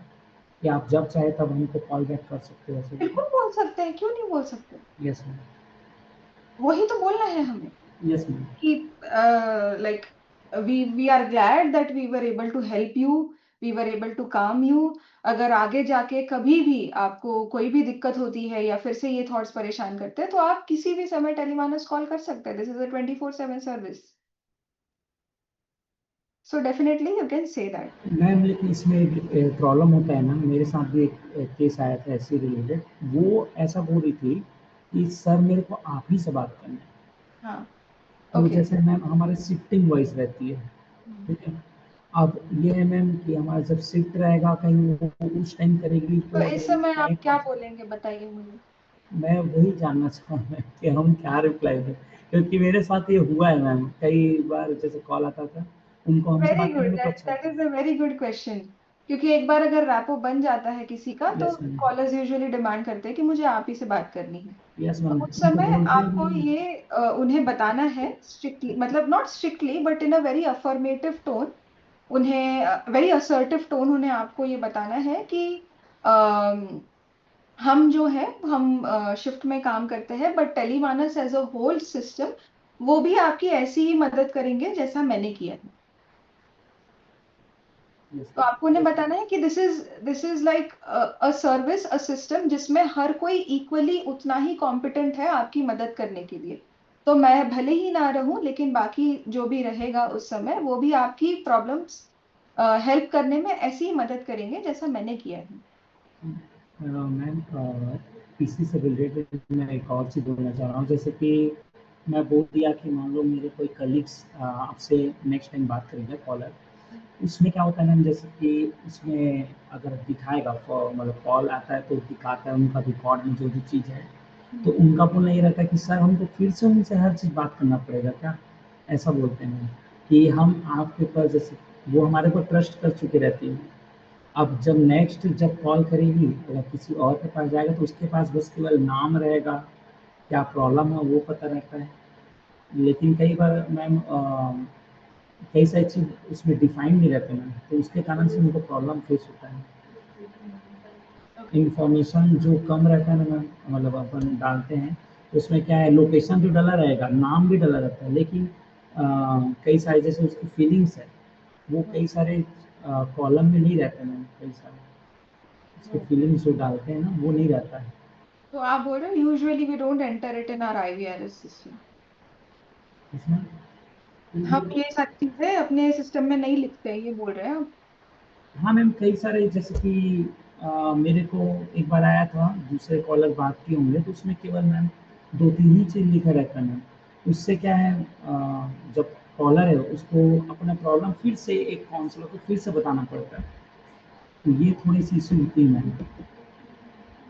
कि आप जब चाहे तब हमको कॉल बैक कर सकते हो ऐसे बिल्कुल करके? बोल सकते हैं, क्यों नहीं बोल सकते। Yes ma'am. वही तो बोलना है हमें यस मैम। कि like we are glad that we were able to help you, we were able to calm you. अगर आगे जाके कभी भी आपको कोई भी दिक्कत होती है या फिर से ये थॉट्स परेशान करते हैं तो आप किसी भी समय टेलीमानस कॉल कर सकते हैं। This is a 24/7 service, so definitely you can say that. Ma'am लेकिन इसमें एक प्रॉब्लम होता है ना, मेरे साथ भी एक केस आया था ऐसे रिलेटेड। वो ऐसा बोल रही थी कि सर मेरे को आप ही से बात करना है। हाँ, तो ओके। जैसे मैम हमारे शिफ्टिंग वाइज रहती है, ठीक है। अब ये है मैम कि हमारा जब शिफ्ट रहेगा कहीं वो उस टाइम करेगी तो तो इस समय मैं आप क्या कौन, बोलेंगे, बताइए मुझे। मैं वही जानना चाह रहा हूँ कि हम क्या रिप्लाई दें, क्योंकि मेरे साथ ये हुआ है मैम कई बार, जैसे कॉल आता था उनको हमसे वेरी बात गुड, करेंगे तो दैट अच्छा दैट लगता is a very good question. क्योंकि एक बार अगर रैपो बन जाता है किसी का है। तो yes ma'am. Callers usually demand करते हैं कि मुझे आप ही से बात करनी है। यस तो मैम उस उनको समय बोलते आपको भी। ये उन्हें बताना है स्ट्रिक्टली, मतलब not strictly but in a very affirmative tone, उन्हें वेरी असर्टिव टोन, उन्हें आपको ये बताना है कि अम, हम जो है हम शिफ्ट में काम करते हैं but Telemanas as a whole system वो भी आपकी ऐसी ही मदद करेंगे जैसा मैंने किया है। यस तो आपको उन्हें यस मैम। बताना है कि this is like a service, a system जिसमें हर कोई इक्वली उतना ही कॉम्पिटेंट है आपकी मदद करने के लिए। तो मैं भले ही ना रहूं लेकिन बाकी जो भी रहेगा उस समय वो भी आपकी प्रॉब्लम्स हेल्प करने में ऐसी ही मदद करेंगे जैसा मैंने किया है। मैम इसी से रिलेटेड मैं एक और चीज़ बोलना चाह रहा हूँ, जैसे कि मैं बोल दिया कि मान लो मेरे कोई कलीग्स आपसे नेक्स्ट टाइम बात करेंगे कॉलर, उसमें क्या होता है मैम, जैसे कि उसमें अगर दिखाएगा मतलब कॉल आता है तो दिखाता है उनका रिकॉर्ड में जो भी चीज़ है, तो उनका बोलना ये रहता है कि सर हमको फिर से उनसे हर चीज़ बात करना पड़ेगा क्या, ऐसा बोलते हैं मैम कि हम आपके ऊपर, जैसे वो हमारे ऊपर ट्रस्ट कर चुके रहती हैं। अब जब नेक्स्ट जब कॉल करेगी अगर किसी और के पास जाएगा तो उसके पास बस केवल नाम रहेगा, क्या प्रॉब्लम है वो पता रहता है। लेकिन कई बार मैम कई सारी चीज़ उसमें डिफाइन नहीं रहते मैम, तो उसके कारण से उनको प्रॉब्लम फेस होता है। ओके। इंफॉर्मेशन जो कम रहता है ना मैम, मतलब अपन डालते हैं तो उसमें क्या है, लोकेशन तो डला रहेगा, नाम भी डला रहता है, लेकिन कई सारे जैसे उसकी फीलिंग्स है वो कई सारे कॉलम में नहीं रहते मैम, कई सारे उसके फीलिंग्स जो डालते हैं ना वो नहीं रहता है। तो आप बोल रहे हो usually we don't enter it in our IVRS system. इसमें हम ये सारी चीजें अपने सिस्टम में नहीं लिखते हैं, ये बोल रहे हैं आप। हाँ मैम कई सारे, जैसे कि मेरे को एक बार आया था, दूसरे कॉलर बात किए होंगे तो उसमें केवल मैम 2-3 ही चीज़ लिखा रहता है मैम। उससे क्या है जब कॉलर है उसको अपना प्रॉब्लम फिर से एक काउंसलर को फिर से बताना पड़ता है, तो ये थोड़ी सी इशू होती है मैम।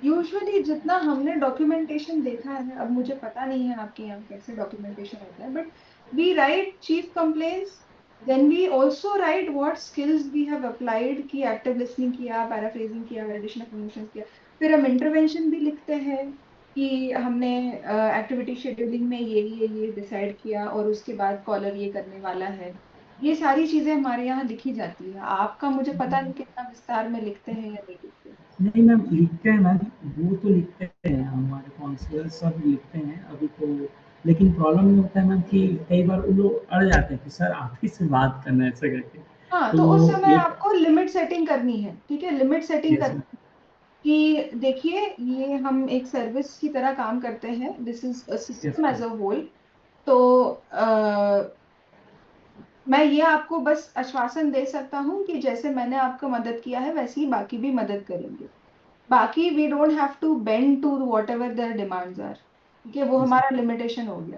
यूजुअली जितना हमने डॉक्यूमेंटेशन देखा है, अब मुझे पता नहीं है आपके यहाँ कैसे डॉक्यूमेंटेशन होता है, but we write chief complaints, then we also write what skills we have applied, की एक्टिव लिसनिंग किया, पैराफ्रेजिंग किया, वैलिडेशन ऑफ इमोशंस किया। फिर हम इंटरवेंशन भी लिखते हैं कि हमने एक्टिविटी शेड्यूलिंग में ये डिसाइड किया और उसके बाद कॉलर ये करने वाला है। ये सारी चीजें हमारे यहाँ लिखी जाती है। आपका मुझे पता नहीं कितना विस्तार में लिखते हैं या नहीं लिखते। नहीं मैम लिखते हैं मैम, वो तो लिखते हैं हमारे काउंसलर सब लिखते हैं अभी तो। लेकिन प्रॉब्लम ये होता है मैम कि कई बार वो लोग अड़ जाते हैं कि सर आप ही से बात करना है ऐसे करके। हाँ, तो उस तो समय एक। आपको लिमिट सेटिंग करनी है, ठीक है, लिमिट सेटिंग यस करनी मैम। है कि देखिए ये हम एक सर्विस की तरह काम करते हैं, this is a yes system as ma'am. A whole. तो मैं ये आपको बस आश्वासन दे सकता हूँ कि जैसे मैंने आपको मदद किया है वैसे ही बाकी भी मदद करेंगे। बाकी we don't have to bend to whatever their demands are, ठीक है, वो यस हमारा लिमिटेशन हो गया।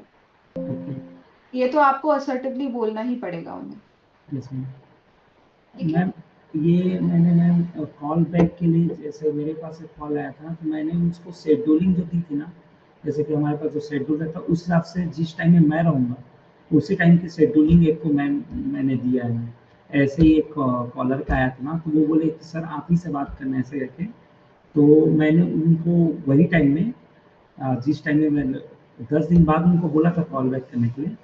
ओके। ये तो आपको असर्टिवली बोलना ही पड़ेगा उन्हें। Yes ma'am. ठीक है। मैम ये मैंने मैम कॉल बैक के लिए, जैसे मेरे पास एक कॉल आया था तो मैंने उसको शेड्यूलिंग जो दी थी ना, जैसे कि हमारे पास जो शेड्यूल रहता है उस हिसाब से जिस टाइम में मैं रहूँगा उसी टाइम की शेड्यूलिंग एक को मैंने दिया है। ऐसे ही एक कॉलर का आया था ना, तो वो बोले कि सर आप ही से बात करना है ऐसे करके। तो मैंने उनको वही टाइम में जिस टाइम में मैं 10 दिन बाद उनको बोला था कॉल बैक करने के लिए,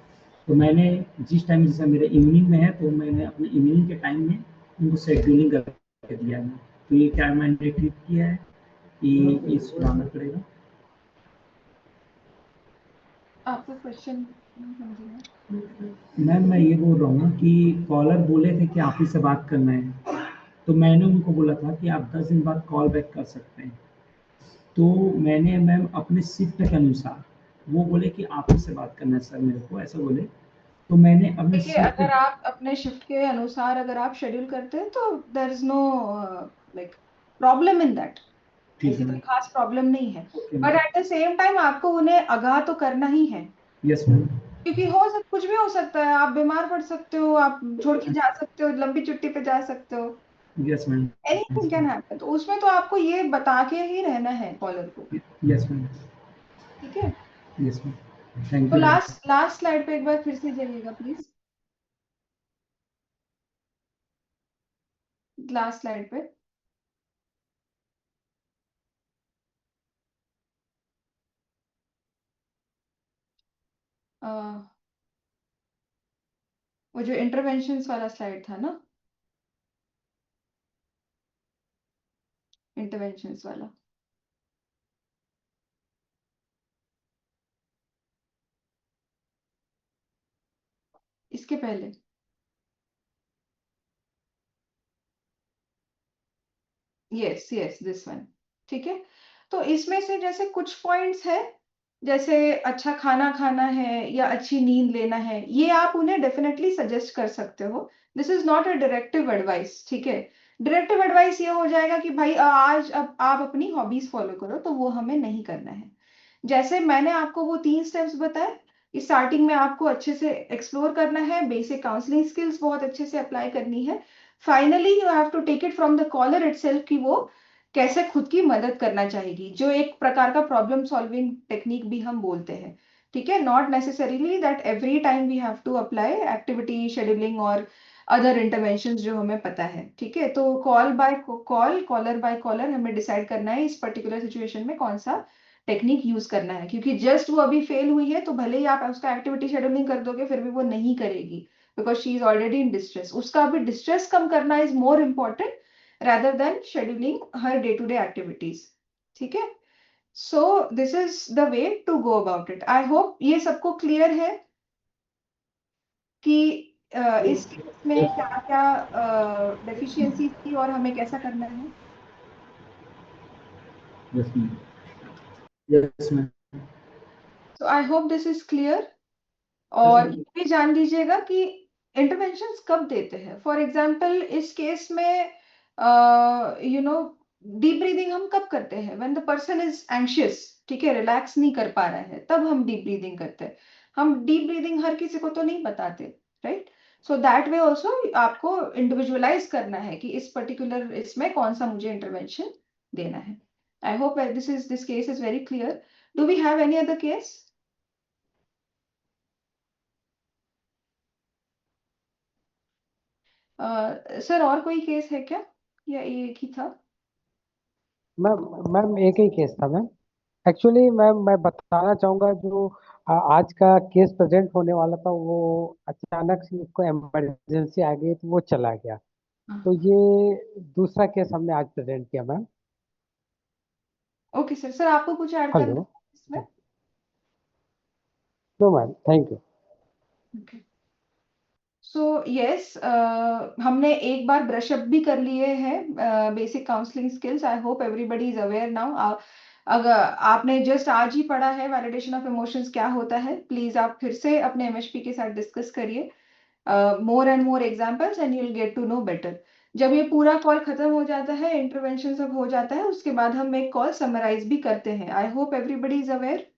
तो मैंने जिस टाइम जैसे मेरे इवनिंग में है तो मैंने अपने इवनिंग के टाइम में उनको शेड्यूलिंग करके दिया है। तो ये क्या मैंने ठीक किया है कि ये सुधारना पड़ेगा? आपका क्वेश्चन नहीं समझी मैं। मैम मैं ये बोल रहा हूँ ना कि कॉलर बोले थे कि आप ही से बात करना है, तो मैंने उनको बोला था कि आप 10 दिन बाद कॉल बैक कर सकते हैं। तो मैंने मैम अपने शिफ्ट के अनुसार, वो बोले कि आप ही से बात करना है सर मेरे को, ऐसा बोले। तो मैंने अपने देखिए, शिफ्ट अगर आप अपने शिफ्ट के अनुसार अगर आप शेड्यूल करते हैं तो there is no like problem in that. ठीक ऐसी है कोई मैम। खास प्रॉब्लम नहीं है। Okay but ma'am. At the same time आपको उन्हें आगाह तो करना ही है, यस मैम। क्योंकि कुछ भी हो सकता है। आप बीमार पड़ सकते हो, आप छोड़ के जा सकते हो, लंबी छुट्टी पे जा सकते हो, yes ma'am. Anything can happen. तो उसमें तो आपको ये बता के ही रहना है कॉलर को। Yes ma'am. ठीक है। Yes ma'am. थैंक तो you ma'am. Last last slide पे एक बार फिर से जाइएगा प्लीज। लास्ट स्लाइड पे। अ, वो जो इंटरवेंशंस वाला स्लाइड था ना, इंटरवेंशंस वाला। इसके पहले। Yes yes this one. ठीक है। तो इसमें से जैसे कुछ पॉइंट्स है, जैसे अच्छा खाना खाना है या अच्छी नींद लेना है, ये आप उन्हें डेफिनेटली सजेस्ट कर सकते हो। This is not a directive advice. ठीक है। डायरेक्टिव एडवाइस ये हो जाएगा कि भाई आज अब आप अपनी हॉबीज फॉलो करो, तो वो हमें नहीं करना है। जैसे मैंने आपको वो 3 स्टेप्स बताए कि स्टार्टिंग में आपको अच्छे से एक्सप्लोर करना है, बेसिक काउंसलिंग स्किल्स बहुत अच्छे से अप्लाई करनी है। Finally you have to take it from the caller itself कि वो कैसे खुद की मदद करना चाहेगी, जो एक प्रकार का प्रॉब्लम सॉल्विंग टेक्निक भी हम बोलते हैं। ठीक है। Not necessarily that every time we have to apply activity scheduling और अदर इंटरवेंशंस जो हमें पता है। ठीक है। तो call by call, caller by caller हमें डिसाइड करना है इस पर्टिकुलर सिचुएशन में कौन सा टेक्निक यूज करना है, क्योंकि जस्ट वो अभी फेल हुई है तो भले ही आप उसका एक्टिविटी शेड्यूलिंग कर दोगे फिर भी वो नहीं करेगी, because she is already in distress. उसका अभी डिस्ट्रेस कम करना is more important rather than scheduling her day-to-day activities. ठीक है। So this is the way to go about it. I hope ये सबको क्लियर है कि इस केस में क्या क्या डेफिशिएंसी थी और हमें कैसा करना है। Yes ma'am. Yes ma'am. So I hope this is clear. Yes और मैम। ये भी जान लीजिएगा कि इंटरवेंशंस कब देते हैं। फॉर एग्जाम्पल इस केस में डीप ब्रीदिंग हम कब करते हैं, when the person is anxious. ठीक है। रिलैक्स नहीं कर पा रहा है तब हम डीप ब्रीदिंग करते हैं। हम डीप ब्रीदिंग हर किसी को तो नहीं बताते, right. So that way also आपको इंडिविजुअलाइज करना है कि इस पर्टिकुलर इसमें कौन सा मुझे इंटरवेंशन देना है। I hope this case is very clear. Do we have any other case? Sir और कोई केस है क्या या ये एक ही था? मैम मैम एक ही केस था मैम। एक्चुअली मैम मैं बताना चाहूँगा जो आज का केस प्रेजेंट होने वाला था वो अचानक से उसको इमरजेंसी आ गई तो वो चला गया। तो ये दूसरा केस हमने आज प्रेजेंट किया मैम। Okay sir. सर आपको कुछ ऐड करना हेलो। है इसमें? No ma'am, thank you. Okay. So yes, हमने एक बार ब्रश अप भी कर लिए हैं basic counselling skills. I hope everybody is aware now. अगर आपने जस्ट आज ही पढ़ा है वैलिडेशन ऑफ इमोशंस क्या होता है, प्लीज आप फिर से अपने एमएचपी के साथ डिस्कस करिए more and more examples and you will get to know better. जब ये पूरा कॉल खत्म हो जाता है, इंटरवेंशन सब हो जाता है, उसके बाद हम एक कॉल समराइज भी करते हैं। आई होप एवरीबडी इज अवेयर।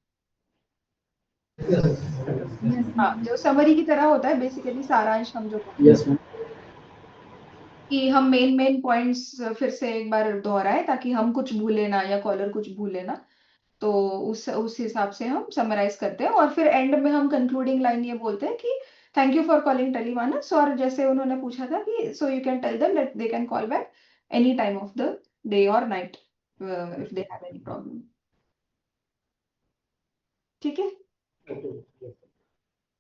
हाँ, जो समरी की तरह होता है, बेसिकली सारांश हम जो कहते हैं। Yes ma'am. कि हम मेन मेन पॉइंट्स फिर से एक बार दोहराए ताकि हम कुछ भूले ना या कॉलर कुछ भूले ना। तो उस हिसाब से हम समराइज करते हैं और फिर एंड में हम कंक्लूडिंग लाइन ये बोलते हैं कि thank you for calling Telemanas, और जैसे उन्होंने पूछा था कि so you can tell them that they can call back any time of the day और night if they have any problem. ठीक है,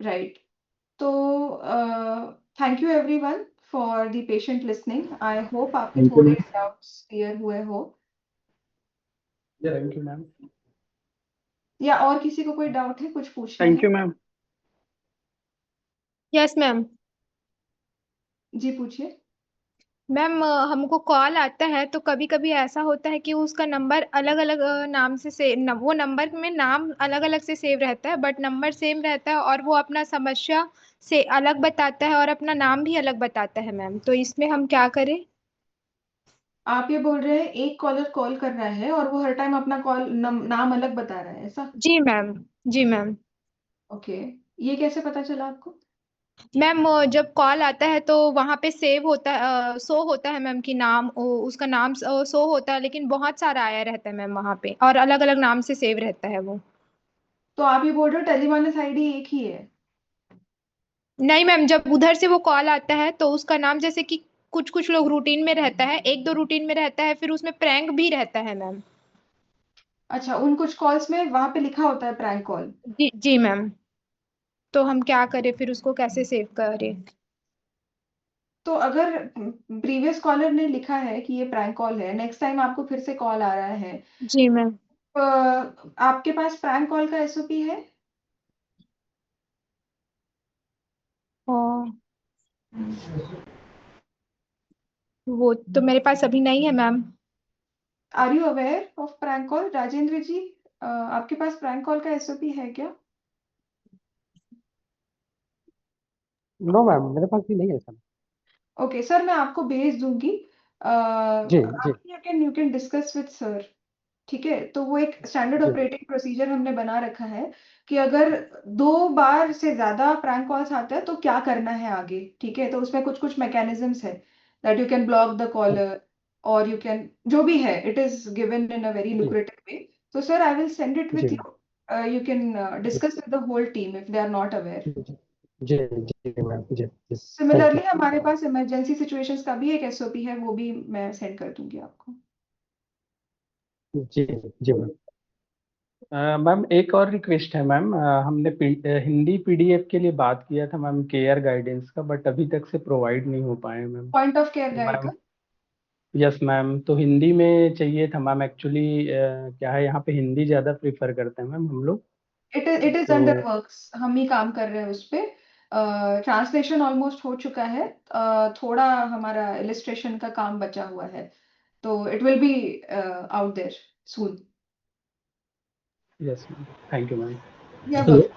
राइट। तो thank you everyone for the patient listening. I hope आपके थैंक यू थोड़े मैम। डाउट्स क्लियर हुए हो, थैंक यू मैम। या और किसी को कोई डाउट है, कुछ पूछना थैंक है? You ma'am. Yes ma'am. जी पूछिए। मैम हमको कॉल आता है तो कभी कभी ऐसा होता है कि उसका नंबर अलग अलग नाम से वो नंबर में नाम अलग अलग से सेव रहता है बट नंबर सेम रहता है, और वो अपना समस्या से अलग बताता है और अपना नाम भी अलग बताता है मैम, तो इसमें हम क्या करें? आप ये बोल रहे हैं एक कॉलर कॉल कर रहा है और वो हर टाइम अपना नाम अलग बता रहा है, ऐसा? जी मैम। जी मैम। ओके, ये कैसे पता चला आपको? मैम जब कॉल आता है तो वहाँ पे सेव होता है, शो होता है मैम कि नाम उसका नाम शो होता है, लेकिन बहुत सारा आया रहता है मैम वहाँ पे और अलग अलग नाम से सेव रहता है वो। तो आप ये बोल रहे हो टेलीमानस आईडी एक ही है? नहीं मैम, जब उधर से वो कॉल आता है तो उसका नाम जैसे कि कुछ कुछ लोग रूटीन में रहता है, एक दो रूटीन में रहता है, फिर उसमें प्रैंक भी रहता है मैम। अच्छा, उन कुछ कॉल्स में वहां पे लिखा होता है प्रैंक कॉल। जी जी मैम। तो हम क्या करें, फिर उसको कैसे सेव करें? तो अगर प्रीवियस कॉलर ने लिखा है कि ये प्रैंक कॉल है, नेक्स्ट टाइम आपको फिर से कॉल आ रहा है, जी मैम। तो आपके पास प्रैंक कॉल का एसओपी है? और वो तो मेरे पास अभी नहीं है ma'am. Are you aware of prank call Rajendra ji? आपके पास प्रैंक कॉल का एसओपी है क्या? नो मैम, मेरे पास भी नहीं है सर। ओके सर, मैं आपको भेज दूंगी। जी जी you can discuss with sir. ठीक है, तो वो एक स्टैंडर्ड जी ऑपरेटिंग प्रोसीजर हमने बना रखा है कि अगर 2 बार से ज्यादा प्रैंक कॉल्स आते हैं तो क्या करना है आगे। ठीक है, तो उसमें कुछ कुछ मैकेनिज्म्स है that you can block the caller, और यू कैन जो भी है, it is given in a very जी लुक्रेटिव वे। तो sir I will send it जी with you, you can discuss with the whole team if they are not aware. जी जी जी मैम, जी जी। Thank similarly you. हमारे पास इमरजेंसी सिचुएशंस का भी एक एसओपी है, वो भी मैं सेंड कर दूंगी आपको। जी जी मैम। मैम एक और रिक्वेस्ट है मैम, हमने हिंदी पीडीएफ के लिए बात किया था मैम, केयर गाइडेंस का, बट अभी तक से प्रोवाइड नहीं हो पाए मैम। पॉइंट ऑफ केयर तो गाइड मैम, का? यस मैम, तो हिंदी में चाहिए था मैम एक्चुअली। क्या है, यहाँ पे हिंदी ज़्यादा प्रीफर करते हैं मैम हम लोग। इट इज अंडर तो वर्क्स, हम ही काम कर रहे हैं उस पे। ट्रांसलेशन ऑलमोस्ट हो चुका है, थोड़ा हमारा इलिस्ट्रेशन का काम बचा हुआ है, तो it will be out there soon. Yes ma'am, thank you ma'am. या hello. Work.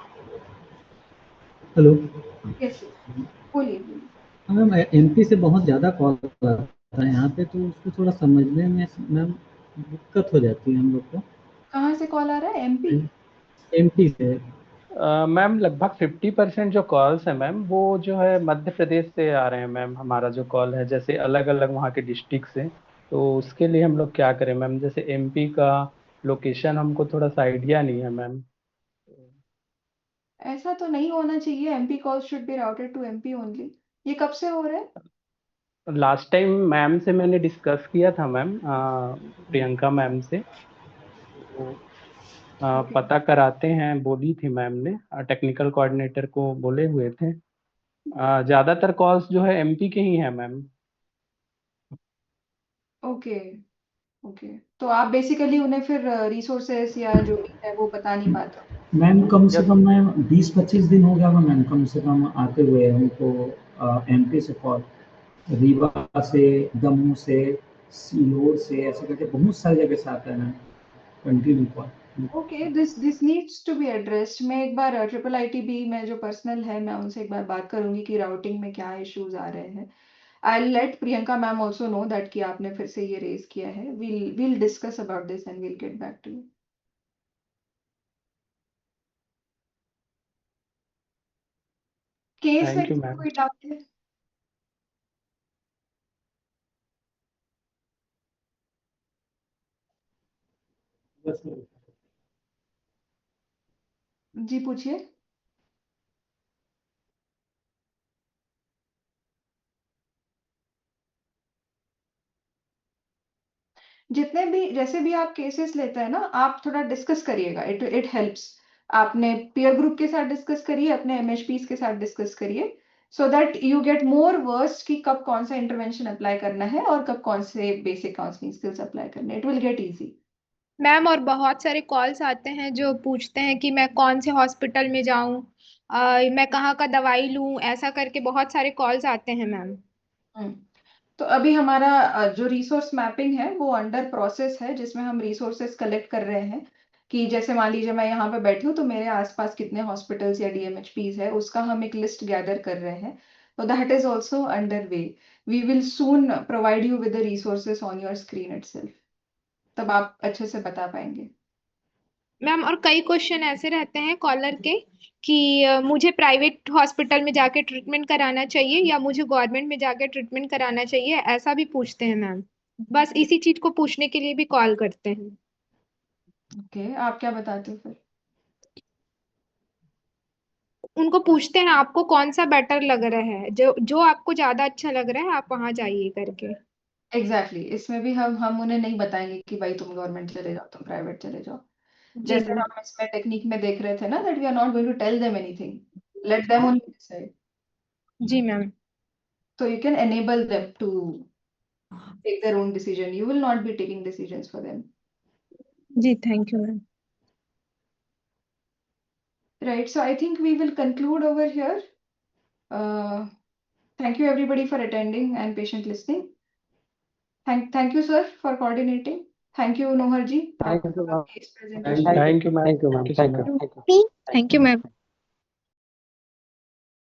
Hello. Yes yes, बोलिए बोलिए। हाँ मैम, एमपी से बहुत ज़्यादा कॉल आता है यहाँ पे, तो उसको थोड़ा समझने में मैम दिक्कत हो जाती है हम लोग को। कहाँ से कॉल आ रहा है, एमपी? एमपी से। मैम लगभग 50% जो कॉल्स है मैम, वो जो है मध्य प्रदेश से आ रहे हैं मैम। हमारा जो कॉल है जैसे अलग अलग वहाँ के डिस्ट्रिक्ट से, तो उसके लिए हम लोग क्या करें मैम, जैसे एमपी का लोकेशन हमको थोड़ा सा आइडिया नहीं है मैम। ऐसा तो नहीं होना चाहिए, MP call should be routed to MP only. ये कब से हो रहा है? लास्ट टाइम मैम से मैंने डिस्कस किया था मैम, प्रियंका मैम से। तो ओके पता कराते हैं बोली थी मैम ने, टेक्निकल कोऑर्डिनेटर को बोले हुए थे। ज़्यादातर कॉल्स जो है एमपी के ही हैं मैम। ओके ओके, तो आप बेसिकली उन्हें फिर रिसोर्सेस या जो भी है वो बता नहीं पाते हो? मैम कम से यस। कम मैम 20-25 दिन हो गया होगा मैम, कम से कम आते हुए हमको एमपी से कॉल, रीवा से, दमू से, सीहोर से, ऐसे करके बहुत सारी जगह से आता है ma'am continue call. Okay, this needs to be addressed. मैं एक बार ट्रिपल आईटीबी में जो पर्सनल है, मैं उनसे एक बार बात करूंगी कि राउटिंग में क्या इश्यूज आ रहे हैं। I let Priyanka ma'am also know that कि आपने फिर से ये रेज किया है। we'll discuss about this and we'll get back to you. Case में थैंक यू किसी को मैम। कोई डाउट है? Yes, ma'am. जी पूछिए। जितने भी जैसे भी आप केसेस लेते हैं ना, आप थोड़ा डिस्कस करिएगा, इट हेल्प्स। आपने पीयर ग्रुप के साथ डिस्कस करिए, अपने एमएचपीज के साथ डिस्कस करिए, so that you get more worst कि कब कौन सा इंटरवेंशन अप्लाई करना है और कब कौन से बेसिक काउंसलिंग स्किल्स अप्लाई करने, it will get easy. Ma'am और बहुत सारे कॉल्स आते हैं जो पूछते हैं कि मैं कौन से हॉस्पिटल में जाऊं, मैं कहाँ का दवाई लूं, ऐसा करके बहुत सारे कॉल्स आते हैं मैम। तो अभी हमारा जो रिसोर्स मैपिंग है वो अंडर प्रोसेस है, जिसमें हम रिसोर्सेस कलेक्ट कर रहे हैं कि जैसे मान लीजिए मैं यहाँ पे बैठी हूँ तो मेरे आसपास कितने हॉस्पिटल्स या डीएमएचपीज है, उसका हम एक लिस्ट गैदर कर रहे हैं। तो that is also under way. We will soon provide you with the resources on your screen itself, तब आप अच्छे से बता पाएंगे। मैम और कई क्वेश्चन ऐसे रहते हैं कॉलर के कि मुझे प्राइवेट हॉस्पिटल में जाके ट्रीटमेंट कराना चाहिए या मुझे गवर्नमेंट में जाके ट्रीटमेंट कराना चाहिए, ऐसा भी पूछते हैं मैम। बस इसी चीज को पूछने के लिए भी कॉल करते हैं। ओके, आप क्या बताते हो फिर? उनको पूछते हैं आपको कौन सा बेटर लग रहा है, जो जो आपको ज्यादा अच्छा लग रहा है आप वहां जाइए करके। एग्जैक्टली इसमें भी हम उन्हें नहीं बताएंगे कि भाई तुम गवर्नमेंट चले जाओ, तुम प्राइवेट चले जाओ। जी जैसे मैम। हम इसमें टेक्निक में देख रहे थे ना, that we are not going to tell them anything, let them only decide. जी ma'am. So you can enable them to take their own decision. You will not be taking decisions for them. जी thank you ma'am. Right. So I think we will conclude over here. Uh, thank you everybody for attending and patient listening. Thank you sir for coordinating. Thank you Nohar ji. Thank you आपका ma'am. case presentation. Thank you ma'am. Thank you ma'am. Thank you. Thank you ma'am.